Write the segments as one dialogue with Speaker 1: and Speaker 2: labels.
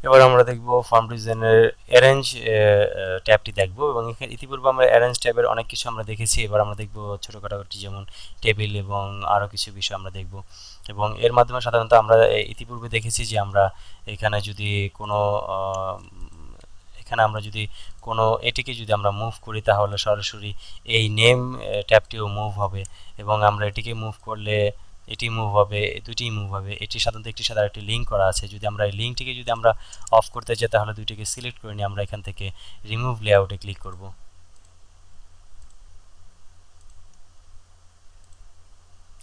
Speaker 1: এবার আমরা দেখব ফর্ম ডিজাইনের অ্যারেঞ্জ ট্যাবটি দেখব, এবং এখানে ইতিপূর্বে আমরা অ্যারেঞ্জ ট্যাবের অনেক কিছু আমরা দেখেছি। এবার আমরা দেখব ছোটোখাটো যেমন টেবিল এবং আরও কিছু বিষয় আমরা দেখব, এবং এর মাধ্যমে সাধারণত আমরা ইতিপূর্বে দেখেছি যে আমরা এখানে যদি কোনো এখানে আমরা যদি কোনো এটিকে যদি আমরা মুভ করি তাহলে সরাসরি এই নেম ট্যাবটিও মুভ হবে, এবং আমরা এটিকে মুভ করলে এটি মুভ হবে, দুটিই মুভ হবে। এটি সাধারণত একটির সাথে আরেকটি লিঙ্ক করা আছে। যদি আমরা এই লিঙ্কটিকে যদি আমরা অফ করতে চাই তাহলে দুইটিকে সিলেক্ট করে নিয়ে আমরা এখান থেকে রিমুভ লেআউটে ক্লিক করব।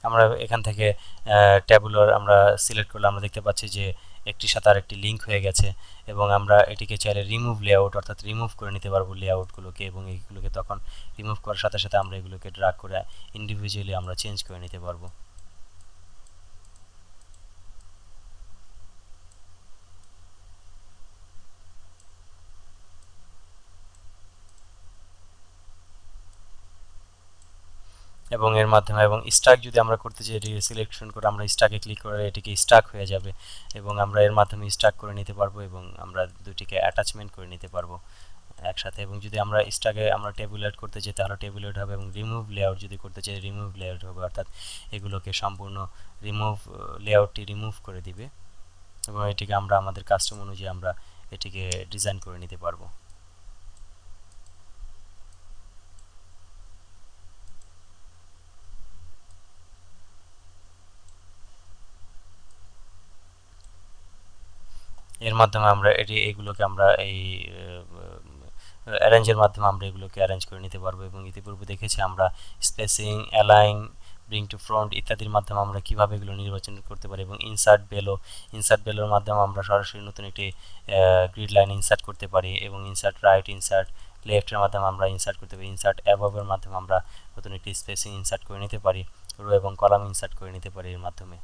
Speaker 1: আমরা এখান থেকে ট্যাবুলার আমরা সিলেক্ট করলে আমরা দেখতে পাচ্ছি যে একটির সাথে আরেকটি লিঙ্ক হয়ে গেছে, এবং আমরা এটিকে চাইলে রিমুভ লেআউট অর্থাৎ রিমুভ করে নিতে পারবো লেআউটগুলোকে, এবং এইগুলোকে তখন রিমুভ করার সাথে সাথে আমরা এগুলোকে ড্রাগ করে ইন্ডিভিজুয়ালি আমরা চেঞ্জ করে নিতে পারবো। এবং এর মাধ্যমে এবং স্টাক যদি আমরা করতে চাই এটি সিলেকশন করে আমরা স্টাকে ক্লিক করে এটিকে স্টাক হয়ে যাবে, এবং আমরা এর মাধ্যমে স্টাক করে নিতে পারবো, এবং আমরা দুটিকে অ্যাটাচমেন্ট করে নিতে পারবো একসাথে। এবং যদি আমরা স্টাকে আমরা টেবুলেট করতে চাই তাহলে টেবুলেট হবে, এবং রিমুভ লেআউট যদি করতে চাই রিমুভ লেআউট হবে, অর্থাৎ এগুলোকে সম্পূর্ণ রিমুভ লেআউটটি রিমুভ করে দিবে, এবং এটিকে আমরা আমাদের কাস্টম অনুযায়ী আমরা এটিকে ডিজাইন করে নিতে পারবো। এর মাধ্যমে আমরা এগুলোকে আমরা এই অ্যারেঞ্জের মাধ্যমে আমরা এগুলোকে অ্যারেঞ্জ করে নিতে পারবো। এবং ইতিপূর্বে দেখেছি আমরা spacing, align, bring to front ইত্যাদির মাধ্যমে আমরা কীভাবে এগুলো নির্বাচন করতে পারি, এবং ইনসার্ট বেলোর মাধ্যমে আমরা সরাসরি নতুন একটি গ্রিড লাইন ইনসার্ট করতে পারি, এবং ইনসার্ট রাইট, ইনসার্ট লেফটের মাধ্যমে আমরা ইনসার্ট করতে পারি, ইনসার্ট অ্যাবভের মাধ্যমে আমরা নতুন একটি স্পেসিং ইনসার্ট করে নিতে পারি, রো এবং কলাম ইনসার্ট করে নিতে পারি এর মাধ্যমে।